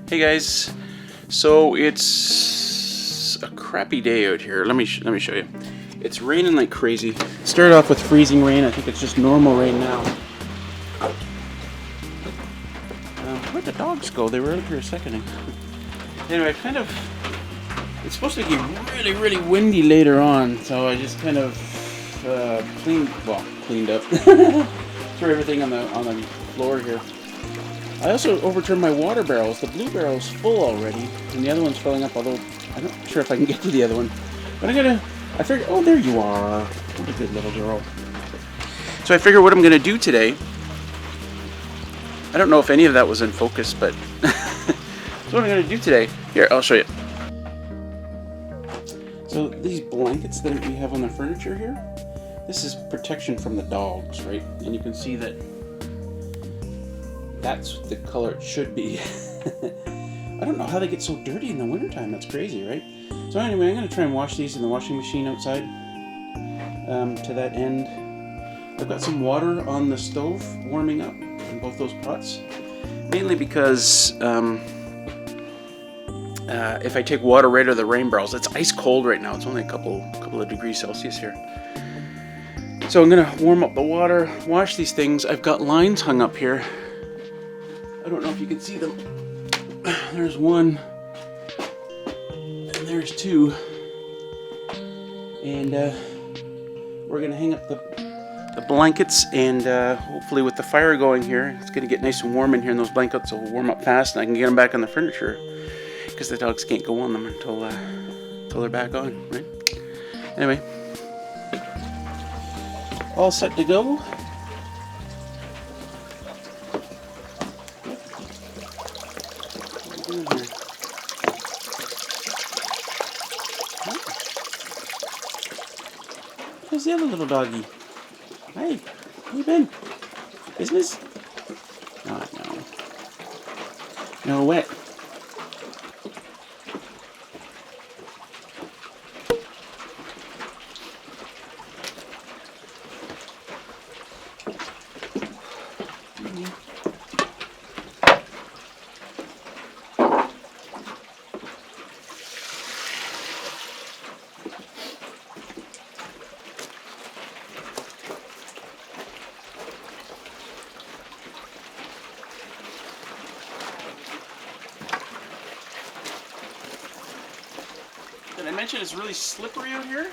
Hey guys, so it's a crappy day out here. Let me show you. It's raining like crazy. It started off with freezing rain. I think it's just normal rain now. Where'd the dogs go? They were out here a second ago. Anyway, it's supposed to get really windy later on, so I just kind of cleaned up. Threw everything on the floor here. I also overturned my water barrels. The blue barrel's full already, and the other one's filling up, although I'm not sure if I can get to the other one. But I figured, oh, there you are. What a good little girl. So I figured what I'm going to do today, I don't know if any of that was in focus, but so what I'm going to do today, here, I'll show you. So these blankets that we have on the furniture here, this is protection from the dogs, right? And you can see that that's the color it should be. I don't know how they get so dirty in the wintertime. That's crazy, right? So anyway, I'm going to try and wash these in the washing machine outside. To that end, I've got some water on the stove warming up in both those pots. Mainly because if I take water right out of the rain barrels, it's ice cold right now. It's only a couple of degrees Celsius here. So I'm going to warm up the water, wash these things. I've got lines hung up here. I don't know if you can see them. There's one, and there's two. And we're gonna hang up the blankets, and hopefully with the fire going here, it's gonna get nice and warm in here, and those blankets will warm up fast, and I can get them back on the furniture, because the dogs can't go on them until they're back on, right? Anyway, all set to go. Where's the other little doggy? Hey, where you been? Business? Oh, no. No wet. Did I mention it's really slippery out here?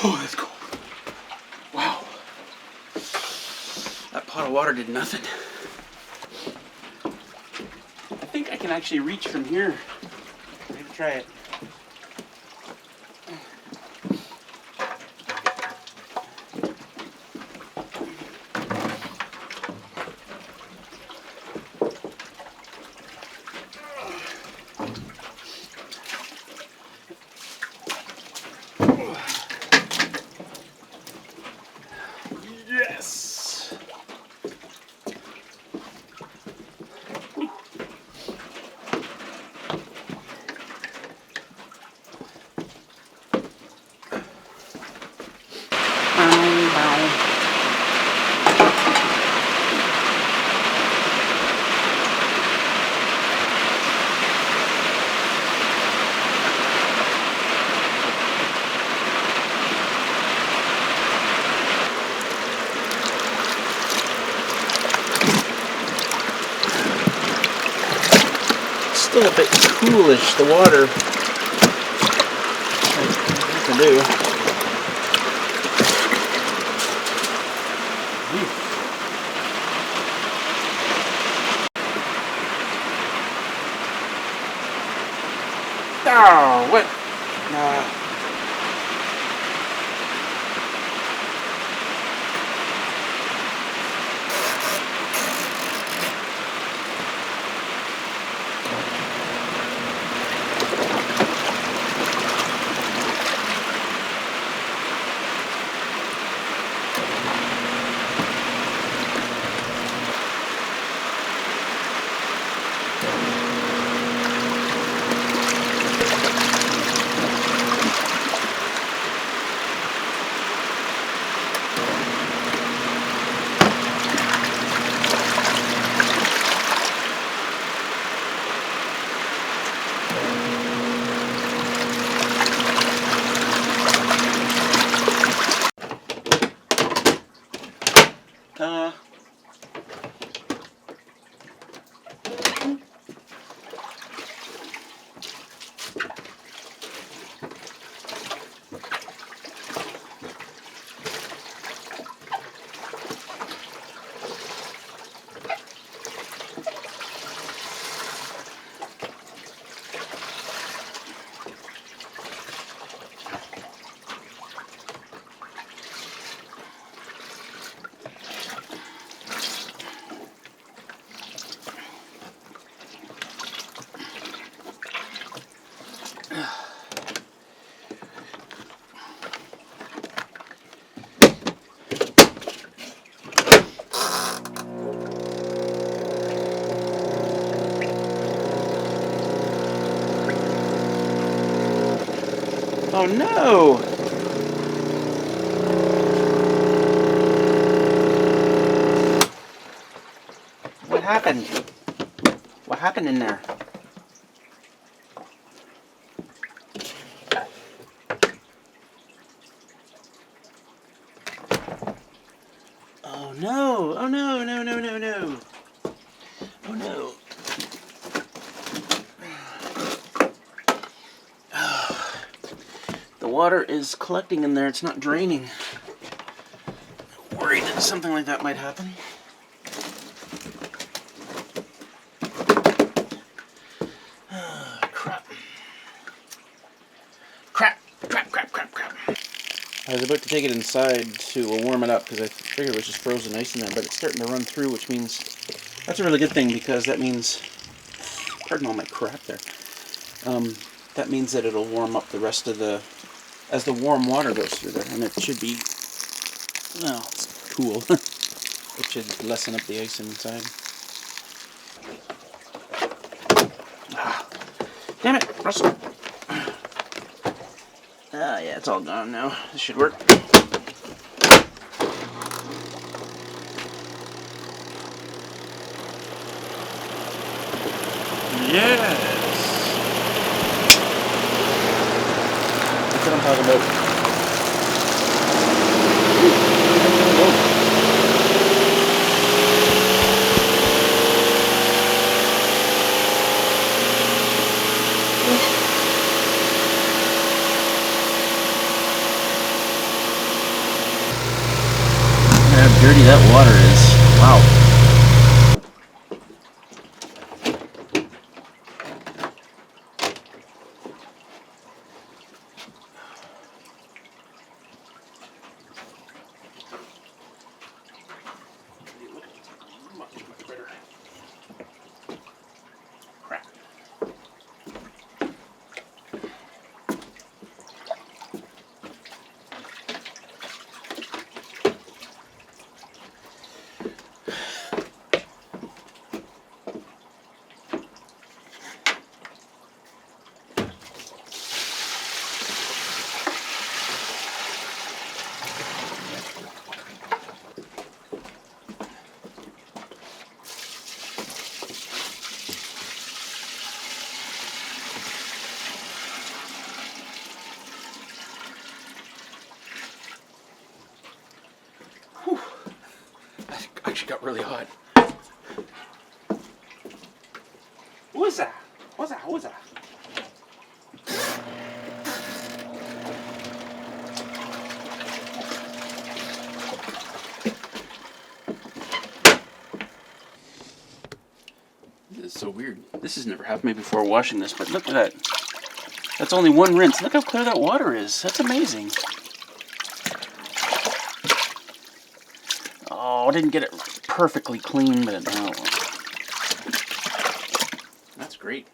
Oh, that's cold. Wow. That pot of water did nothing. I think I can actually reach from here. Maybe try it. Yes! still a bit coolish, the water. I can do. Oh, what? Oh no! What happened? What happened in there? Oh no! Oh no, no, no, no, no! Oh no! The water is collecting in there, it's not draining. I'm worried that something like that might happen. Crap. Crap, crap, crap, crap, crap. I was about to take it inside to warm it up because I figured it was just frozen ice in there, but it's starting to run through, which means that's a really good thing because that means, pardon all my crap there, that means that it'll warm up the rest of the, as the warm water goes through there, and it should be, well, it's cool. It should lessen up the ice inside. Ah, damn it, Russell. Ah, yeah, it's all gone now. This should work. Yes! That's what I'm talking about. How dirty that water is. Wow. Much better. Crap. Whew. That actually got really hot. What was that? What's What's that? This is so weird. This has never happened to me before washing this, but look at that. That's only one rinse. Look how clear that water is. That's amazing. Oh, I didn't get it perfectly clean, but no. That's great.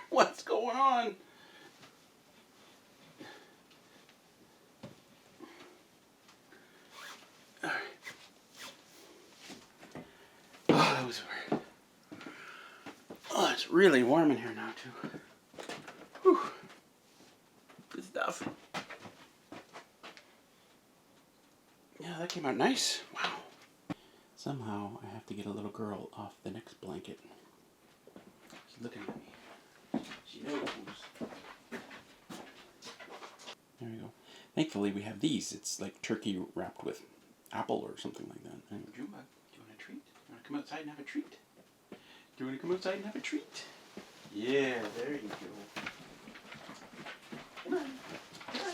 What's going on? All right. Oh, that was weird. Oh, it's really warm in here now, too. Whew. Good stuff. Yeah, that came out nice. Wow. Somehow, I have to get a little girl off the next blanket. She's looking at me. She knows. There we go. Thankfully, we have these. It's like turkey wrapped with apple or something like that. And Juma, do you want a treat? You want to come outside and have a treat? Do you want to come outside and have a treat? Yeah, there you go. Come on. Come on.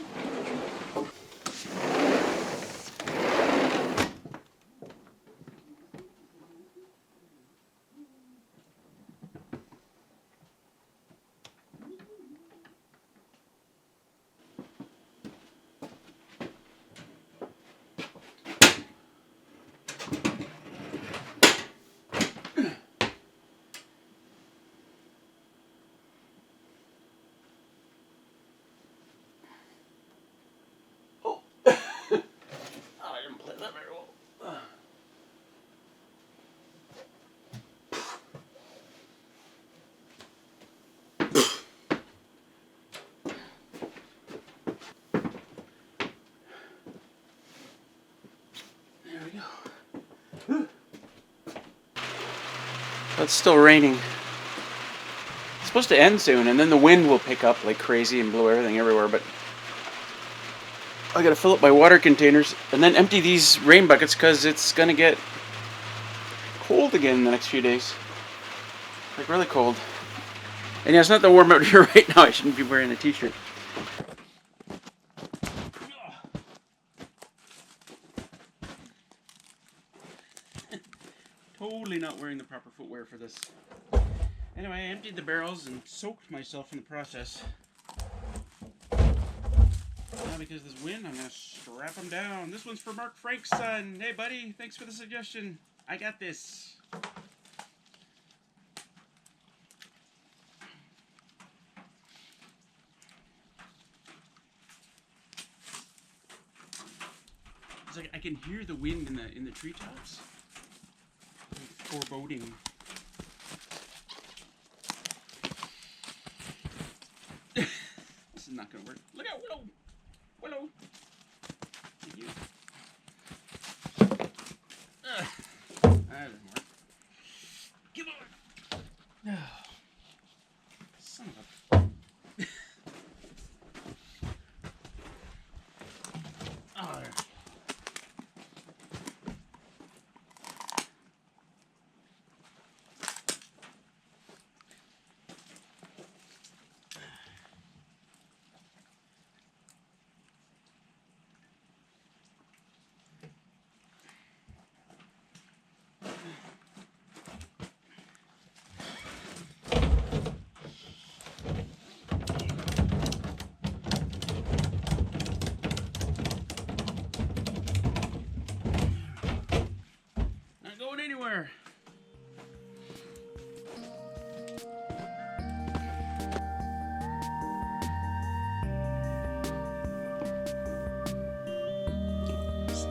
It's still raining. It's supposed to end soon, and then the wind will pick up like crazy and blow everything everywhere, but I gotta fill up my water containers and then empty these rain buckets because it's gonna get cold again in the next few days. Like really cold. And yeah, it's not that warm out here right now. I shouldn't be wearing a t-shirt. Totally not wearing the proper footwear for this. Anyway, I emptied the barrels and soaked myself in the process. Now because of this wind, I'm going to strap them down. This one's for Mark Frank's son. Hey buddy, thanks for the suggestion. I got this. It's like I can hear the wind in the treetops. Foreboding. This is not gonna work. Look out, Willow! Willow! You. That doesn't work. Come on! Son of a... Oh, there.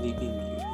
Sleeping Beauty.